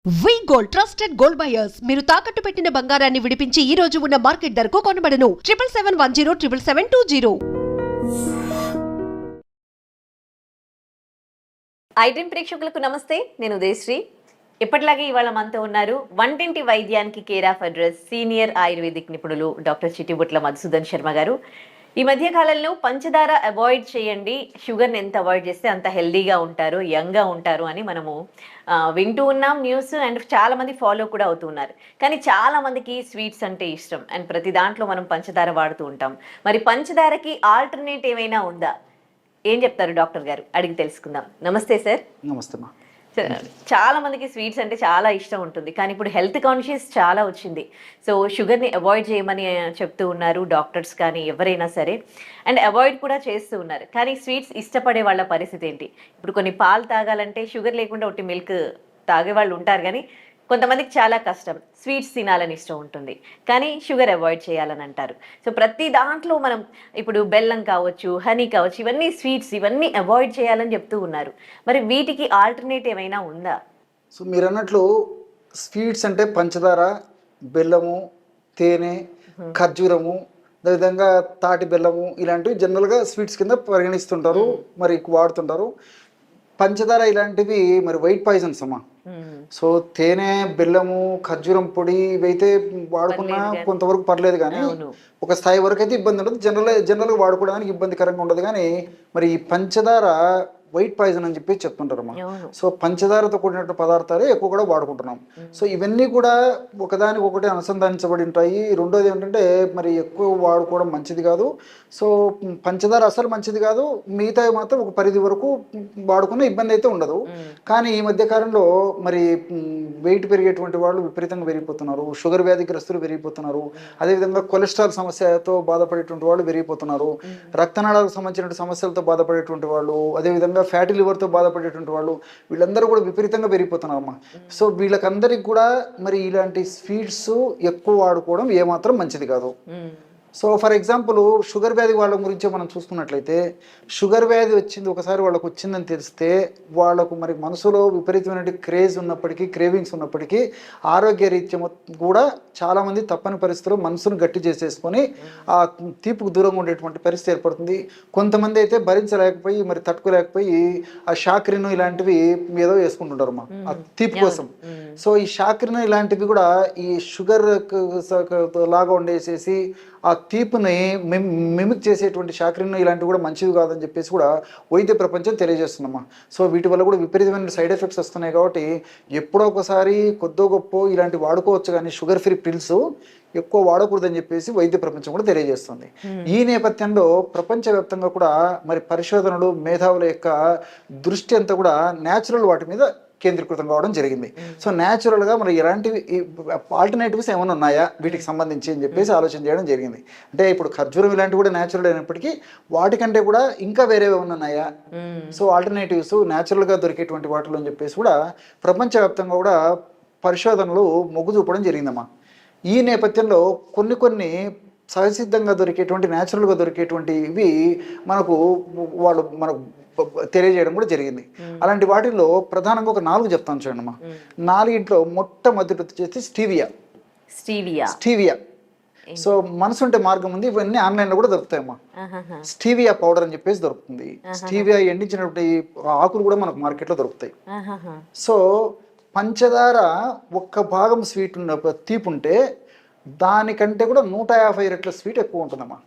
వి gold trusted gold buyers మీరు తాకట్టు పెట్టిన బంగారాన్ని విడిపించి ఈ రోజు ఉన్న మార్కెట్ ధరకు కొనబడను 7771077720. ఐడ్రీమ్ ప్రేక్షకులకు నమస్తే, నేను ఉదయశ్రీ. ఎప్పటిలాగే ఇవాళ మనతో ఉన్నారు వంటింటి వైద్యానికి care of address senior ayurvedic నిపుణులు డాక్టర్ చిట్టిబుట్ల మధుసూదన్ శర్మ గారు. ఈ మధ్య కాలంలో పంచదార అవాయిడ్ చేయండి, షుగర్ని ఎంత అవాయిడ్ చేస్తే అంత హెల్దీగా ఉంటారు, యంగ్గా ఉంటారు అని మనము వింటూ ఉన్నాం న్యూస్. అండ్ చాలా మంది ఫాలో కూడా అవుతూ ఉన్నారు. కానీ చాలా మందికి స్వీట్స్ అంటే ఇష్టం అండ్ ప్రతి దాంట్లో మనం పంచదార వాడుతూ ఉంటాం. మరి పంచదారకి ఆల్టర్నేట్ ఏమైనా ఉందా? ఏం చెప్తారు డాక్టర్ గారు? అడిగి తెలుసుకుందాం. నమస్తే సార్. నమస్తే అమ్మా. చాలా మందికి స్వీట్స్ అంటే చాలా ఇష్టం ఉంటుంది, కానీ ఇప్పుడు హెల్త్ కాన్షియస్ చాలా వచ్చింది. సో షుగర్ని అవాయిడ్ చేయమని చెప్తూ ఉన్నారు డాక్టర్స్ కానీ ఎవరైనా సరే, అండ్ అవాయిడ్ కూడా చేస్తూ ఉన్నారు. కానీ స్వీట్స్ ఇష్టపడే వాళ్ళ పరిస్థితి ఏంటి? ఇప్పుడు కొన్ని పాలు తాగాలంటే షుగర్ లేకుండా ఒకటి మిల్క్ తాగే వాళ్ళు ఉంటారు, కానీ కొంతమందికి చాలా కష్టం, స్వీట్స్ తినాలని ఇష్టం ఉంటుంది కానీ షుగర్ అవాయిడ్ చేయాలని అంటారు. సో ప్రతి దాంట్లో మనం ఇప్పుడు బెల్లం కావచ్చు, హనీ కావచ్చు, ఇవన్నీ స్వీట్స్, ఇవన్నీ అవాయిడ్ చేయాలని చెప్తూ ఉన్నారు. మరి వీటికి ఆల్టర్నేట్ ఏమైనా ఉందా? సో మీరు అన్నట్లు స్వీట్స్ అంటే పంచదార, బెల్లము, తేనె, ఖర్జూరము, అదేవిధంగా తాటి బెల్లము ఇలాంటివి జనరల్గా స్వీట్స్ కింద పరిగణిస్తుంటారు, మరి వాడుతుంటారు. పంచదార ఇలాంటివి మరి వైట్ పాయిజన్స్ అమ్మా. సో తేనె, బెల్లము, ఖర్జూరం పొడి ఇవైతే వాడుకున్నా కొంతవరకు పర్లేదు, కానీ ఒక స్థాయి వరకు అయితే ఇబ్బంది ఉండదు. జనరల్గా వాడుకోవడానికి ఇబ్బందికరంగా ఉండదు. కానీ మరి ఈ పంచదార వైట్ పాయిజన్ అని చెప్పి చెప్తుంటారమ్మా. సో పంచదారతో కూడినటువంటి పదార్థాలు ఎక్కువ కూడా వాడుకుంటున్నాం. సో ఇవన్నీ కూడా ఒకదానికి ఒకటి అనుసంధానించబడి ఉంటాయి. రెండోది ఏంటంటే మరి ఎక్కువ వాడుకోవడం మంచిది కాదు. సో పంచదార అసలు మంచిది కాదు, మిగతా మాత్రం ఒక పరిధి వరకు వాడుకున్న ఇబ్బంది అయితే ఉండదు. కానీ ఈ మధ్య కాలంలో మరి వెయిట్ పెరిగేటువంటి వాళ్ళు విపరీతంగా పెరిగిపోతున్నారు, షుగర్ వ్యాధిగ్రస్తులు పెరిగిపోతున్నారు, అదేవిధంగా కొలెస్ట్రాల్ సమస్యతో బాధపడేటువంటి వాళ్ళు పెరిగిపోతున్నారు, రక్తనాళాలకు సంబంధించిన సమస్యలతో బాధపడేటువంటి వాళ్ళు, అదేవిధంగా ఫ్యాటీ లివర్తో బాధపడేటువంటి వాళ్ళు, వీళ్ళందరూ కూడా విపరీతంగా పెరిగిపోతున్నారమ్మా. సో వీళ్ళకందరికి కూడా మరి ఇలాంటి స్వీట్స్ ఎక్కువ వాడుకోవడం ఏమాత్రం మంచిది కాదు. సో ఫర్ ఎగ్జాంపుల్ షుగర్ వ్యాధి వాళ్ళ గురించి మనం చూసుకున్నట్లయితే, షుగర్ వ్యాధి వచ్చింది ఒకసారి వాళ్ళకు వచ్చిందని తెలిస్తే వాళ్ళకు మరి మనసులో విపరీతమైన క్రేజ్ ఉన్నప్పటికీ, క్రేవింగ్స్ ఉన్నప్పటికీ, ఆరోగ్య రీత్యం కూడా చాలామంది తప్పని పరిస్థితుల్లో మనసును గట్టి చేసేసుకొని ఆ తీపుకు దూరంగా ఉండేటువంటి పరిస్థితి ఏర్పడుతుంది. కొంతమంది అయితే భరించలేకపోయి మరి తట్టుకోలేకపోయి ఆ షాక్రిన్ ఇలాంటివి ఏదో వేసుకుంటుంటారు మా ఆ తీపి కోసం. సో ఈ షాక్రిన్ ఇలాంటివి కూడా ఈ షుగర్ లాగా ఉండేసేసి ఆ తీపుని మిమిక్ చేసేటువంటి షాక్రిన్ ఇలాంటివి కూడా మంచివి కాదని చెప్పేసి కూడా వైద్య ప్రపంచం తెలియజేస్తుందమ్మా. సో వీటి వల్ల కూడా విపరీతమైన సైడ్ ఎఫెక్ట్స్ వస్తున్నాయి. కాబట్టి ఎప్పుడో ఒకసారి కొద్దో గొప్ప ఇలాంటి వాడుకోవచ్చు, కానీ షుగర్ ఫ్రీ పిల్స్ ఎక్కువ వాడకూడదని చెప్పేసి వైద్య ప్రపంచం కూడా తెలియజేస్తుంది. ఈ నేపథ్యంలో ప్రపంచవ్యాప్తంగా కూడా మరి పరిశోధనలు, మేధావుల యొక్క దృష్టి అంతా కూడా న్యాచురల్ వాటి మీద కేంద్రీకృతం కావడం జరిగింది. సో న్యాచురల్గా మరి ఎలాంటివి ఆల్టర్నేటివ్స్ ఏమైనా ఉన్నాయా వీటికి సంబంధించి అని చెప్పేసి ఆలోచన చేయడం జరిగింది. అంటే ఇప్పుడు ఖర్జూరం ఇలాంటివి కూడా న్యాచురల్ అయినప్పటికీ వాటికంటే కూడా ఇంకా వేరే ఏమైనా ఉన్నాయా, సో ఆల్టర్నేటివ్స్ న్యాచురల్గా దొరికేటువంటి వాటిలో అని చెప్పేసి కూడా ప్రపంచవ్యాప్తంగా కూడా పరిశోధనలు మొగ్గు చూపడం జరిగిందమ్మా. ఈ నేపథ్యంలో కొన్ని సహసిద్ధంగా దొరికేటువంటి, న్యాచురల్గా దొరికేటువంటివి మనకు తెలియజేయడం కూడా జరిగింది. అలాంటి వాటిల్లో ప్రధానంగా ఒక 4 చెప్తాను చూడండి అమ్మా. 4 మొట్టమొదటి వచ్చేసి స్టీవియా. సో మనసు ఉంటే మార్గం ఉంది, ఇవన్నీ ఆన్లైన్లో కూడా దొరుకుతాయమ్మా. స్టీవియా పౌడర్ అని చెప్పేసి దొరుకుతుంది. స్టీవియా ఎండించినటువంటి ఆకులు కూడా మనకు మార్కెట్లో దొరుకుతాయి. సో పంచదార ఒక్క భాగం స్వీట్ ఉన్న తీపి ఉంటే దానికంటే కూడా 150 రెట్ల స్వీట్ ఎక్కువ ఉంటుందమ్మా.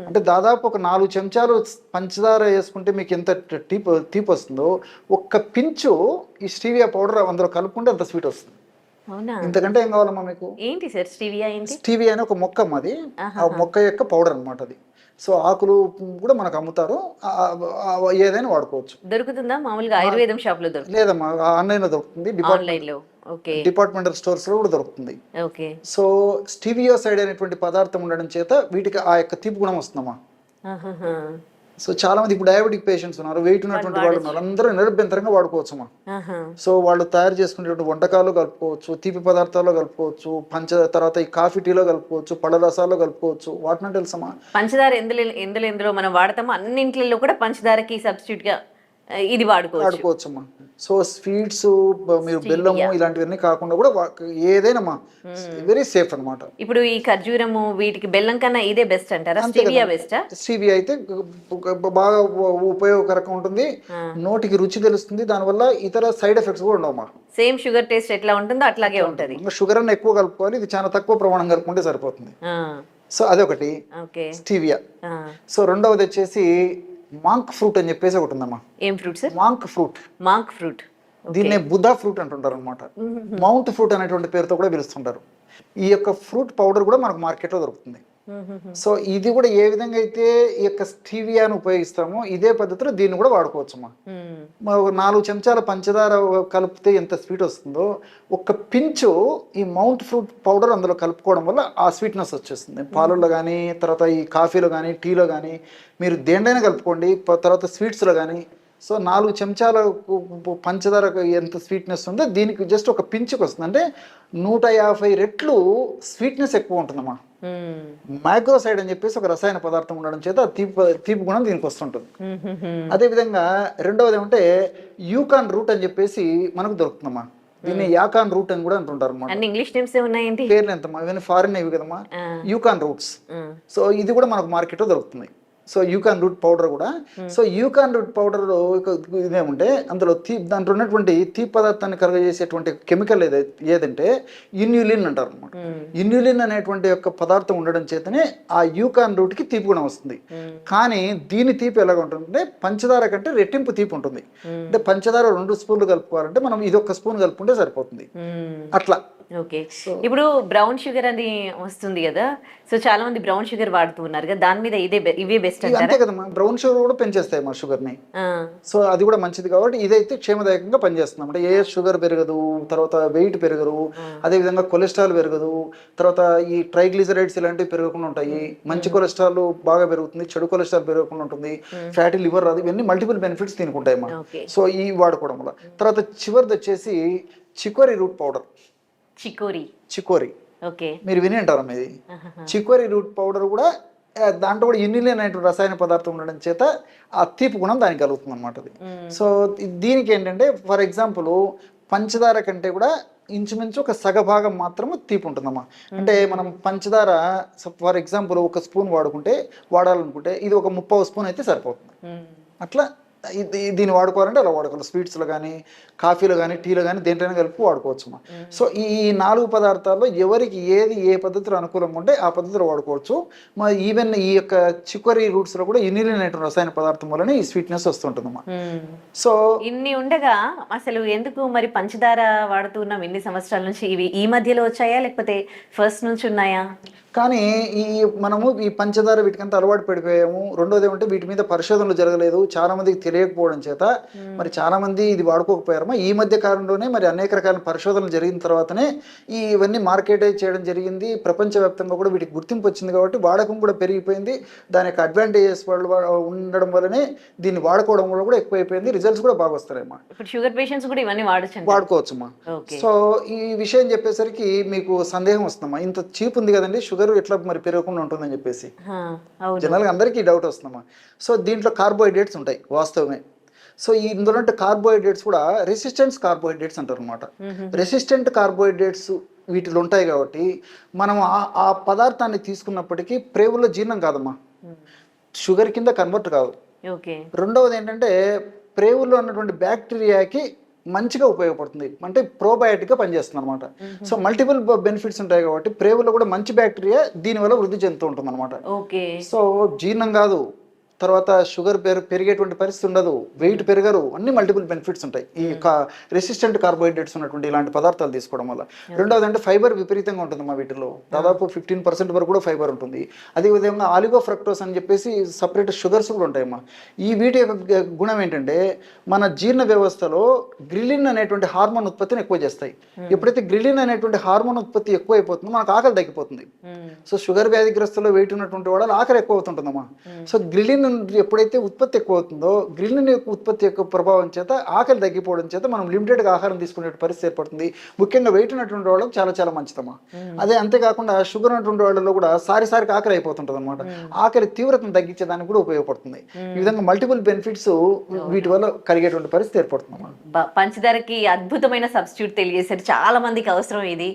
అంటే దాదాపు ఒక 4 చెంచాలు పంచదార వేసుకుంటే మీకు ఎంత తీపి వస్తుందో, ఒక్క పించు ఈ స్టీవియా పౌడర్ అందులో కలుపుకుంటే అంత స్వీట్ వస్తుంది. ఇంతకంటే ఏం కావాలమ్మా మీకు? ఏంటి సార్ స్టీవియా? స్టీవియా అని ఒక మొక్క అమ్మా, అది ఆ మొక్క యొక్క పౌడర్ అనమాట అది. సో ఆకులు కూడా మనకు అమ్ముతారు, ఏదైనా వాడుకోవచ్చు. దొరుకుతుందా మామూలుగా ఆయుర్వేదం షాప్ లో? లేదమ్మా, ఆన్లైన్లో దొరుకుతుంది, డిపార్ట్మెంటల్ స్టోర్స్ లో కూడా దొరుకుతుంది. సో స్టీవియోసైడ్ అనేటువంటి పదార్థం ఉండడం చేత వీటికి ఆ యొక్క తీపి గుణం వస్తుందమ్మా. సో చాలా మంది ఇప్పుడు డయాబెటిక్ పేషెంట్స్ ఉన్నారు, వెయిట్ ఉన్నటువంటి వాళ్ళు ఉన్నారు, అందరూ నిరభ్యంతరంగా వాడుకోవచ్చమ్మా. సో వాళ్ళు తయారు చేసుకునేటువంటి వంటకాలు కలుపుకోవచ్చు, తీపి పదార్థాల్లో కలుపుకోవచ్చు, తర్వాత ఈ కాఫీ టీలో కలుపుకోవచ్చు, పళ్ళ రసాల్లో కలుపుకోవచ్చు. వాటిని తెలుసమ్మా. పంచదార ఎందులో మనం వాడతామో అన్నింటిలో కూడా పంచదారకి సబ్స్టిట్యూట్ గా ఇది వాడుకోవచ్చు. వాడుకోవచ్చమ్మా. సో స్వీట్స్ మీరు బెల్లము ఇలాంటివన్నీ కాకుండా కూడా ఏదైనా వెరీ సేఫ్ అన్నమాట. ఇప్పుడు ఈ ఖర్జూరము వీటికి బెల్లం కన్నా ఇదే బెస్ట్ అంటారా? స్టీవియా బెస్టా? స్టీవియా అయితే బాగా ఉపయోగకరంగా ఉంటుంది, నోటికి రుచి తెలుస్తుంది, దానివల్ల ఇతర సైడ్ ఎఫెక్ట్స్ కూడా ఉండవమ్మా. సేమ్ షుగర్ టేస్ట్ ఎట్లా ఉంటుందో అట్లాగే ఉంటది. షుగర్ అన్న ఎక్కువ కలుపుకోవాలి, ఇది చాలా తక్కువ ప్రమాణం కలుపుకుంటే సరిపోతుంది. సో అదొకటి స్టీవియా. సో రెండవది వచ్చేసి మాంక్ ఫ్రూట్ అని చెప్పేసి ఒకటి ఉందమ్మా. ఏం fruit sir? Monk fruit. Monk fruit, దీన్నే బుద్ధా ఫ్రూట్ అంటుంటారు అనమాట. మౌంట్ ఫ్రూట్ అనేటువంటి పేరుతో కూడా పిలుస్తుంటారు. ఈ యొక్క ఫ్రూట్ పౌడర్ కూడా మనకు మార్కెట్లో దొరుకుతుంది. సో ఇది కూడా ఏ విధంగా అయితే ఈ యొక్క స్టీవియాను ఉపయోగిస్తామో ఇదే పద్ధతిలో దీన్ని కూడా వాడుకోవచ్చమ్మా. 4 చెంచాల పంచదార కలిపితే ఎంత స్వీట్ వస్తుందో ఒక పించు ఈ మౌంట్ ఫ్రూట్ పౌడర్ అందులో కలుపుకోవడం వల్ల ఆ స్వీట్నెస్ వచ్చేస్తుంది. పాలల్లో కానీ, తర్వాత ఈ కాఫీలో కానీ, టీలో కానీ, మీరు దేంట్లైనా కలుపుకోండి, తర్వాత స్వీట్స్లో కానీ. సో 4 చెంచాల పంచదారకు ఎంత స్వీట్నెస్ ఉందో దీనికి జస్ట్ ఒక పించుకు వస్తుంది. అంటే 150 రెట్లు స్వీట్నెస్ ఎక్కువ ఉంటుందమ్మా. మైక్రోసైడ్ అని చెప్పేసి ఒక రసాయన పదార్థం ఉండడం చేత తీపి గుణం దీనికి వస్తుంటుంది. అదేవిధంగా రెండవది ఏమంటే యూకాన్ రూట్ అని చెప్పేసి మనకు దొరుకుతుందమ్మా. దీన్ని యాకాన్ రూట్ అని కూడా అంటుంటారు అన్నమాట. ఇంగ్లీష్ నేమ్స్ ఉన్నాయండి, పేర్లు ఎంతమ్మా, ఇవన్నీ ఫారిన్ ఇవి కదమ్మా, యూకాన్ రూట్స్. సో ఇది కూడా మనకు మార్కెట్లో దొరుకుతుంది. సో యూకాన్ రూట్ పౌడర్ కూడా. సో యూకాన్ రూట్ పౌడర్ ఇదేమంటే అందులో దాంట్లో ఉన్నటువంటి తీపి పదార్థాన్ని కలుగజేసేటువంటి కెమికల్ ఏదంటే ఇన్యులిన్ అంటారు అనమాట. ఇన్యులిన్ అనేటువంటి యొక్క పదార్థం ఉండడం చేతనే ఆ యూకాన్ రూట్ కి తీపి గుణం వస్తుంది. కానీ దీని తీపి ఎలాగ ఉంటుందంటే పంచదార కంటే రెట్టింపు తీపి ఉంటుంది. అంటే పంచదార 2 స్పూన్లు కలుపుకోవాలంటే మనం ఇది 1 స్పూన్ కలుపుకుంటే సరిపోతుంది. అట్లా. ఓకే. ఇప్పుడు బ్రౌన్ షుగర్ అని వస్తుంది కదా, సో చాలా మంది బ్రౌన్ షుగర్ వాడుతూ ఉన్నారు కదా, దాని మీద ఇవే బెస్ట్ అంటారా? అంతే కదమ్మా, బ్రౌన్ షుగర్ కూడా పెంచేస్తాయి మా షుగర్ ని. సో అది కూడా మంచిది కాబట్టి ఇదైతే క్షేమదాయకంగా పనిచేస్తుంది. అంటే ఏ షుగర్ పెరగదు, తర్వాత వెయిట్ పెరగదు, అదే విధంగా కొలెస్ట్రాల్ పెరగదు, తర్వాత ఈ ట్రైగ్లిజరైడ్స్ ఇలాంటివి పెరగకుండా ఉంటాయి. మంచి కొలెస్ట్రాల్ బాగా పెరుగుతుంది, చెడు కొలెస్ట్రాల్ పెరగకుండా ఉంటుంది, ఫ్యాటీ లివర్ రాదు, ఇవన్నీ మల్టిపుల్ బెనిఫిట్స్ దీనికి ఉంటాయి అమ్మా. సో ఈ వాడుకోవడం వల్ల. తర్వాత చివరిది వచ్చేసి chicory root powder. Chicory okay, మీరు విని అంటారమ్మా ఇది. చికోరీ రూట్ పౌడర్ కూడా దాంట్లో కూడా ఇన్యులిన్ అనేటువంటి రసాయన పదార్థం ఉండడం చేత ఆ తీపి గుణం దానికి కలుగుతుంది అనమాట. సో దీనికి ఏంటంటే ఫర్ ఎగ్జాంపుల్ పంచదార కంటే కూడా ఇంచుమించు ఒక సగభాగం మాత్రము తీపి ఉంటుందమ్మా. అంటే మనం పంచదార ఫర్ ఎగ్జాంపుల్ 1 స్పూన్ వాడాలనుకుంటే ఇది ఒక 30 స్పూన్ అయితే సరిపోతుంది. అట్లా దీన్ని వాడుకోవాలంటే అలా వాడుకోవాలి. స్వీట్స్లో కానీ, కాఫీలో కానీ, టీలో కానీ దేంట్లోనే కలిపి వాడుకోవచ్చమ్మా. సో ఈ 4 పదార్థాల్లో ఎవరికి ఏది ఏ పద్ధతిలో అనుకూలంగా ఉంటే ఆ పద్ధతిలో వాడుకోవచ్చు. ఈవెన్ ఈ యొక్క చికోరీ రూట్స్లో కూడా ఇన్యులిన్ అనేటువంటి రసాయన పదార్థం వల్లనే ఈ స్వీట్నెస్ వస్తుంటుందమ్మా. సో ఇన్ని ఉండగా అసలు ఎందుకు మరి పంచదార వాడుతున్నాం ఇన్ని సంవత్సరాల నుంచి? ఇవి ఈ మధ్యలో వచ్చాయా లేకపోతే ఫస్ట్ నుంచి ఉన్నాయా? కానీ మనము ఈ పంచదార వీటికంతా అలవాటు పడిపోయాము. రెండోది ఏమంటే వీటి మీద పరిశోధనలు జరగలేదు, చాలా మందికి తెలియకపోవడం చేత మరి చాలా మంది ఇది వాడుకోకపోయారమ్మా. ఈ మధ్య కాలంలోనే మరి అనేక రకాల పరిశోధనలు జరిగిన తర్వాతనే ఇవన్నీ మార్కెటైజ్ చేయడం జరిగింది. ప్రపంచవ్యాప్తంగా కూడా వీటికి గుర్తింపు వచ్చింది కాబట్టి వాడకం కూడా పెరిగిపోయింది. దాని యొక్క అడ్వాంటేజెస్ ఉండడం వల్లనే దీన్ని వాడుకోవడం వల్ల కూడా ఎక్కువైపోయింది. రిజల్ట్స్ కూడా బాగా వస్తాయమ్మా. ఇప్పుడు షుగర్ పేషెంట్స్ కూడా ఇవన్నీ వాడుకోవచ్చమ్మా. సో ఈ విషయం చెప్పేసరికి మీకు సందేహం వస్తుందమ్మా, ఇంత చీప్ ఉంది కదండి షుగర్ ఎట్లా మరి పెరగకుండా ఉంటుందని చెప్పేసి జనరల్గా అందరికీ డౌట్ వస్తుందమ్మా. సో దీంట్లో కార్బోహైడ్రేట్స్ ఉంటాయి వాస్తవమే. సో ఇందులో కార్బోహైడ్రేట్స్ కూడా రెసిస్టెన్స్ కార్బోహైడ్రేట్స్ అంటారు అనమాట. రెసిస్టెంట్ కార్బోహైడ్రేట్స్ వీటిలో ఉంటాయి కాబట్టి మనం ఆ పదార్థాన్ని తీసుకున్నప్పటికీ ప్రేవుల్లో జీర్ణం కాదమ్మా, షుగర్ కింద కన్వర్ట్ కాదు. రెండవది ఏంటంటే ప్రేవుల్లో ఉన్నటువంటి బ్యాక్టీరియాకి మంచిగా ఉపయోగపడుతుంది, అంటే ప్రోబయాటిక్గా పనిచేస్తుంది అనమాట. సో మల్టిపుల్ బెనిఫిట్స్ ఉంటాయి కాబట్టి ప్రేవుల్లో కూడా మంచి బ్యాక్టీరియా దీనివల్ల వృద్ధి చెందుతూ ఉంటుంది అనమాట. సో జీర్ణం కాదు, తర్వాత షుగర్ పెరిగేటువంటి పరిస్థితి ఉండదు, వెయిట్ పెరగరు, అన్ని మల్టిపుల్ బెనిఫిట్స్ ఉంటాయి ఈ రెసిస్టెంట్ కార్బోహైడ్రేట్స్ ఉన్నటువంటి ఇలాంటి పదార్థాలు తీసుకోవడం వల్ల. రెండవది అంటే ఫైబర్ విపరీతంగా ఉంటుంది మా వీటిలో, దాదాపు 15% వరకు కూడా ఫైబర్ ఉంటుంది. అదేవిధంగా ఆలిగో ఫ్రక్టోస్ అని చెప్పేసి సపరేట్ షుగర్స్ కూడా ఉంటాయమ్మా. ఈ వీటి యొక్క గుణం ఏంటంటే మన జీర్ణ వ్యవస్థలో గ్రిలిన్ అనేటువంటి హార్మోన్ ఉత్పత్తిని ఎక్కువ చేస్తాయి. ఎప్పుడైతే గ్రిలిన్ అనేటువంటి హార్మోన్ ఉత్పత్తి ఎక్కువ అయిపోతుందో మనకు ఆకలి తగ్గిపోతుంది. సో షుగర్ వ్యాధిగ్రస్తుల్లో వెయిట్ ఉన్నటువంటి వాళ్ళు ఆకలి ఎక్కువ అవుతుంటుందమ్మా. సో గ్రిలిన్ ఎప్పుడైతే ఉత్పత్తి ఎక్కువ అవుతుందో గ్రిలిన్ యొక్క ఉత్పత్తి యొక్క ప్రభావం చేత ఆకలి తగ్గిపోవడం చేత మనం లిమిటెడ్గా ఆహారం తీసుకునే పరిస్థితి ఏర్పడుతుంది. ముఖ్యంగా వెయిట్ ఉన్నటువంటి వాళ్ళకి చాలా చాలా మంచిదమ్మా. అదే అంతేకాకుండా షుగర్ ఉన్నటువంటి వాళ్ళలో కూడా సారికి ఆకలి అయిపోతుంటుంది అనమాట. ఆకలి తీవ్రతను తగ్గించేదానికి కూడా ఉపయోగపడుతుంది. ఈ విధంగా మల్టిపుల్ బెనిఫిట్స్ వీటి వల్ల కలిగేటువంటి పరిస్థితి ఏర్పడుతుంది. పంచదారకి అద్భుతమైన సబ్స్టిట్యూట్ తెలియజేశారు. చాలా మందికి అవసరం ఇది.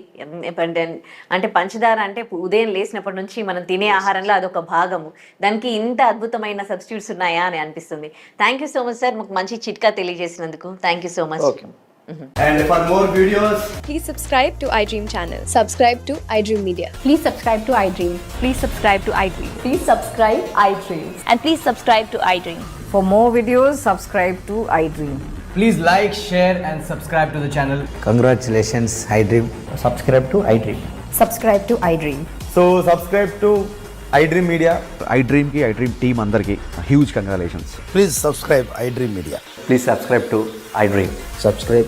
అంటే పంచదార అంటే ఉదయం లేచినప్పటి నుంచి మనం తినే ఆహారంలో అదొక భాగము. దానికి ఇంత అద్భుతమైన సబ్స్టిట్యూట్స్ ఉన్నాయా అని అనిపిస్తుంది. Thank you so much sir, మాకు మంచి చిట్కా తెలియజేసినందుకు. Thank you so much. And for more videos, Please subscribe to iDream channel. Subscribe to iDream Media. Please subscribe to iDream. Please subscribe to iDream. Please subscribe iDream. And please subscribe to iDream. For more videos, subscribe to iDream. please like, share and subscribe to the channel. Congratulations, iDream. Subscribe to iDream. Subscribe to iDream. So subscribe to iDream Media. iDream ki iDream team andarki huge congratulations. Please subscribe iDream Media. Please subscribe to iDream. Subscribe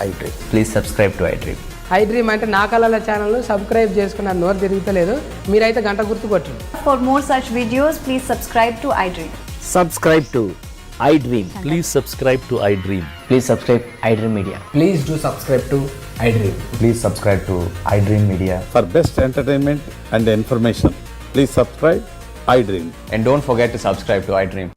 iDream. Please subscribe to iDream. iDream అంటే నా కళల ఛానల్ను subscribe చేసుకున్న నోరు తిరుగుతలేదు. మీరైతే గంట గుర్తు కొట్టండి. For more such videos, please subscribe to iDream. Subscribe to iDream. Please subscribe to iDream. Please subscribe iDream Media. Please do subscribe to iDream. Please subscribe to iDream Media. For best entertainment and information, please subscribe iDream. And don't forget to subscribe to iDream.